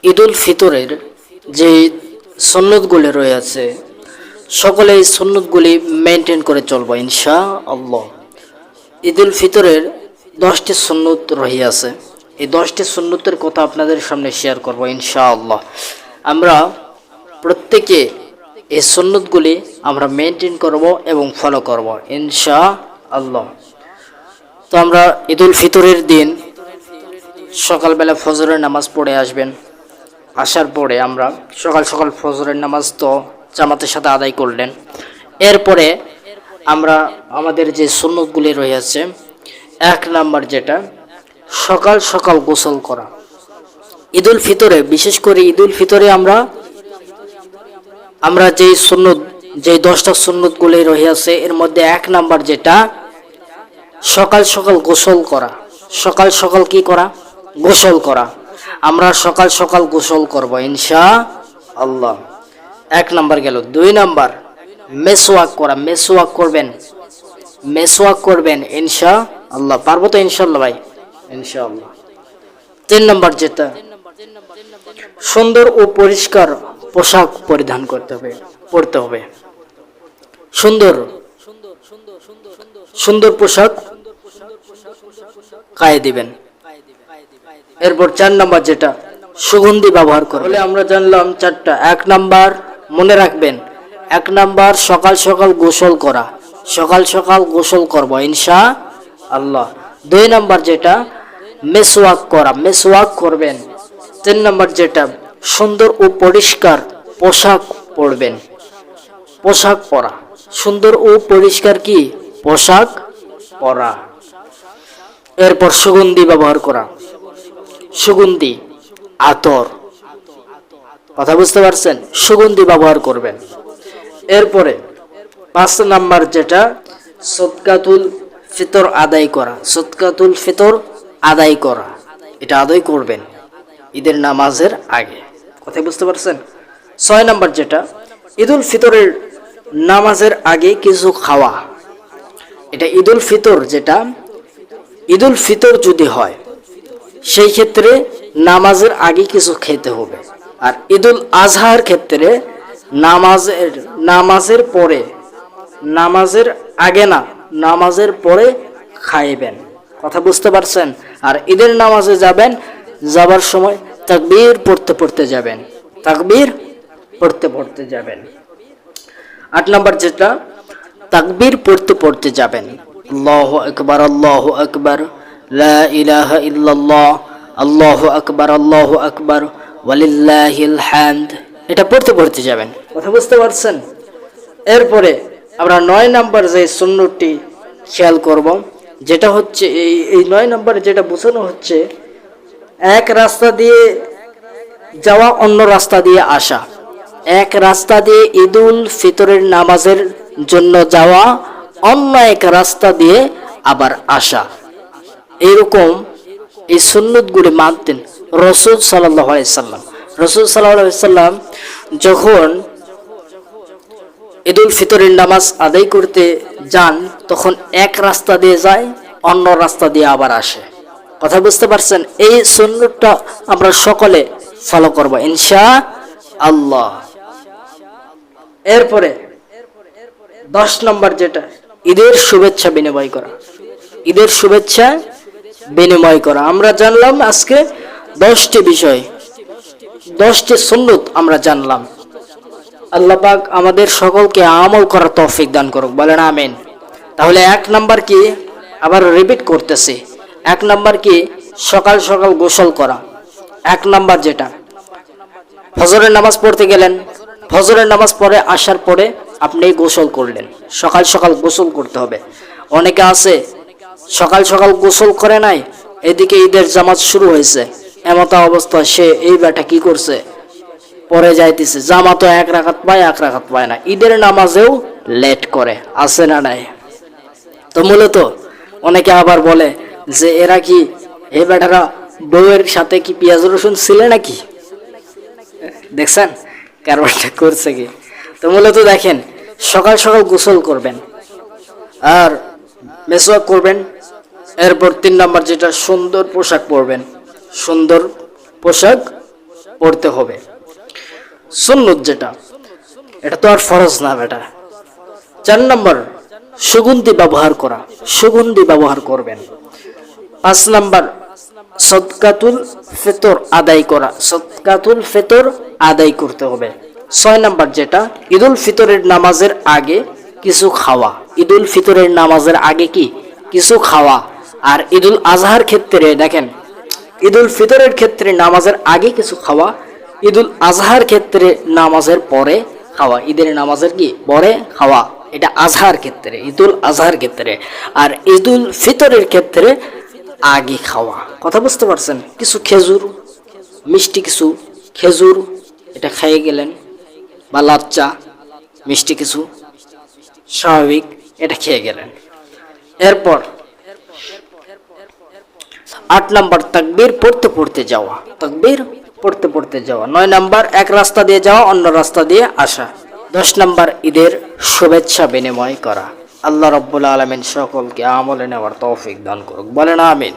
ঈদুল ফিতরের যে সুন্নতগুলি রয়েছে সকলে এই সুন্নতগুলি মেনটেন করে চলবো ইনশাআল্লাহ। ঈদুল ফিতরের 10টি সুন্নত রহিয়াছে। এই 10টি সুন্নতের কথা আপনাদের সামনে শেয়ার করব ইনশাআল্লাহ। আমরা প্রত্যেকে এই সুন্নতগুলি আমরা মেনটেন করব এবং ফলো করব ইনশাআল্লাহ। তো আমরা ঈদুল ফিতরের দিন সকালবেলা ফজরের নামাজ পড়ে আসবেন। আসার পরে আমরা সকাল সকাল ফজরের নামাজ তো জামাতের সাথে আদায় করলেন। এরপরে আমরা আমাদের যে সুন্নতগুলি রয়েছে, 1 নাম্বার যেটা সকাল সকাল গোসল করা। ঈদুল ফিতরে, বিশেষ করে ঈদুল ফিতরে আমরা যেই সুন্নত, যে 10টা সুন্নতগুলি রয়েছে এর মধ্যে 1 নাম্বার যেটা সকাল সকাল গোসল করা। সকাল সকাল কি করা? গোসল করা। আমরা সকাল সকাল গোসল করব ইনশাআল্লাহ। 1 নাম্বার গেল। 2 নাম্বার মেসওয়াক করা। মেসওয়াক করবেন ইনশাআল্লাহ। পারবো তো ইনশাআল্লাহ ভাই? ইনশাআল্লাহ। 3 নাম্বার যেটা সুন্দর ও পরিষ্কার পোশাক পরিধান পড়তে হবে। সুন্দর পোশাক গায়ে দিবেন। এরপর 4 নাম্বার যেটা সুগন্ধি ব্যবহার করবেন। বলে আমরা জানলাম 4টা। 1 নাম্বার মনে রাখবেন, 1 নাম্বার সকাল সকাল গোসল করা। সকাল সকাল গোসল করব ইনশাআল্লাহ। 2 নাম্বার যেটা মেসওয়াক করা, মেসওয়াক করবেন। 3 নাম্বার যেটা সুন্দর ও পরিষ্কার পোশাক পরবেন। পোশাক পরা, সুন্দর ও পরিষ্কার কি পোশাক পরা। এরপর সুগন্ধি ব্যবহার করা। সুগন্ধি, আতর, কথা বুঝতে পারছেন? সুগন্ধি ব্যবহার করবেন। এরপরে 5 নাম্বার যেটা সদকাতুল ফিতর আদায় করা। সদকাতুল ফিতর আদায় করা, এটা আদায় করবেন ঈদের নামাজের আগে। কথা বুঝতে পারছেন? 6 নাম্বার যেটা ঈদুল ফিতরের নামাজের আগে কিছু খাওয়া। এটা ঈদুল ফিতর, যেটা ঈদুল ফিতর যদি হয় সেই ক্ষেত্রে নামাজের আগে কিছু খেতে হবে। আর ঈদুল আজহার ক্ষেত্রে নামাজের পরে, নামাজের আগে না, নামাজের পরে খাইবেন। কথা বুঝতে পারছেন? আর ঈদের নামাজে যাবেন, যাবার সময় তাকবীর পড়তে পড়তে যাবেন। তাকবীর পড়তে পড়তে যাবেন। 8 নাম্বার যেটা তাকবীর পড়তে পড়তে যাবেন। আল্লাহু আকবার, আল্লাহু আকবার, লা ইলাহা ইল্লাল্লাহ, আল্লাহু আকবার ওয়ালিল্লাহিল হামদ, এটা পড়তে পড়তে যাবেন। কথা বুঝতে পারছেন? এরপরে আমরা 9 নাম্বার যে সুন্নতটি খেয়াল করব, যেটা হচ্ছে এই 9 নাম্বারে যেটা বোঝানো হচ্ছে, এক রাস্তা দিয়ে যাওয়া, অন্য রাস্তা দিয়ে আসা। এক রাস্তা দিয়ে ঈদুল ফিতরের নামাজের জন্য যাওয়া, অন্য এক রাস্তা দিয়ে আবার আসা। এরকম এই সুন্নতগুলি মানতেন রাসূল সাল্লাল্লাহু আলাইহি সাল্লাম। রাসূল সাল্লাল্লাহু আলাইহি সাল্লাম যখন ঈদুল ফিতরের নামাজ আদায় করতে যান, তখন এক রাস্তা দিয়ে যায়, অন্য রাস্তা দিয়ে আবার আসে। কথা বুঝতে পারছেন? এই সুন্নতটা আমরা সকলে ফলো করব ইনশাআল্লাহ। এরপরে 10 নম্বর যেটা ঈদের শুভেচ্ছা বিনিময় করা। ঈদের শুভেচ্ছা বিনিময় করা। আমরা জানলাম আজকে 10টি বিষয়, 10টি সুন্নত আমরা জানলাম। আল্লাহ পাক আমাদের সকলকে আমল করার তৌফিক দান করুক, বলেন আমিন। তাহলে 1 নাম্বার কি, আবার রিপিট করতেছি, 1 নাম্বার কি সকাল সকাল গোসল করা। 1 নাম্বার যেটা ফজরের নামাজ পড়তে গেলেন, ফজরের নামাজ পড়ে আসার পরে আপনি গোসল করলেন। সকাল সকাল গোসল করতে হবে। অনেকে আছে সকাল সকাল গোসল করে নাই, এদিকে ঈদের জামাত শুরু হয়েছে, এমত অবস্থা সে এই বেটা কি করছে, পরে যাইতেছে, জামাতও 1 রাকাত পায়, 1 রাকাত পায় না, ঈদের নামাজেও লেট করে, আছে না নাই? তো মূলত অনেকে আবার বলে যে এরা কি, এই বেটারা বউয়ের সাথে কি পেঁয়াজ রসুন ছিল নাকি? দেখছেন কারবারটা করছে কি? তো মূলত দেখেন, সকাল সকাল গোসল করবেন আর মেসওয়াক করবেন। এরপর 3 নাম্বার যেটা সুন্দর পোশাক পরবেন। সুন্দর পোশাক পড়তে হবে। সুন্নত যেটা, এটা তো আর ফরজ না বেটা। 4 নম্বর সুগন্ধি ব্যবহার করা, সুগন্ধি ব্যবহার করবেন। 5 নম্বর সদকাতুল ফিতর আদায় করা, সদকাতুল ফিতর আদায় করতে হবে। 6 নম্বর যেটা ঈদুল ফিতরের নামাজের আগে কিছু খাওয়া, ঈদুল ফিতরের নামাজের আগে কি কিছু খাওয়া। আর ঈদুল আজহার ক্ষেত্রে দেখেন, ঈদুল ফিতরের ক্ষেত্রে নামাজের আগে কিছু খাওয়া, ঈদুল আজহার ক্ষেত্রে নামাজের পরে খাওয়া, ঈদের নামাজের কি পরে খাওয়া, এটা আজহার ক্ষেত্রে, ঈদুল আজহার ক্ষেত্রে। আর ঈদুল ফিতরের ক্ষেত্রে আগে খাওয়া। কথা বুঝতে পারছেন? কিছু খেজুর, মিষ্টি কিছু খেজুর এটা খেয়ে গেলেন, বা লাচ্চা মিষ্টি কিছু স্বাভাবিক এটা খেয়ে গেলেন। এরপর 8 নম্বর তাকবীর পড়তে পড়তে যাওয়া, তাকবীর পড়তে পড়তে যাওয়া। 9 নম্বর এক রাস্তা দিয়ে যাওয়া, অন্য রাস্তা দিয়ে আসা। 10 নম্বর ঈদের শুভেচ্ছা বিনিময় করা। আল্লাহ রাব্বুল আলামিন সকলকে আমলে নেওয়ার তৌফিক দান করুক, বলেন আমিন।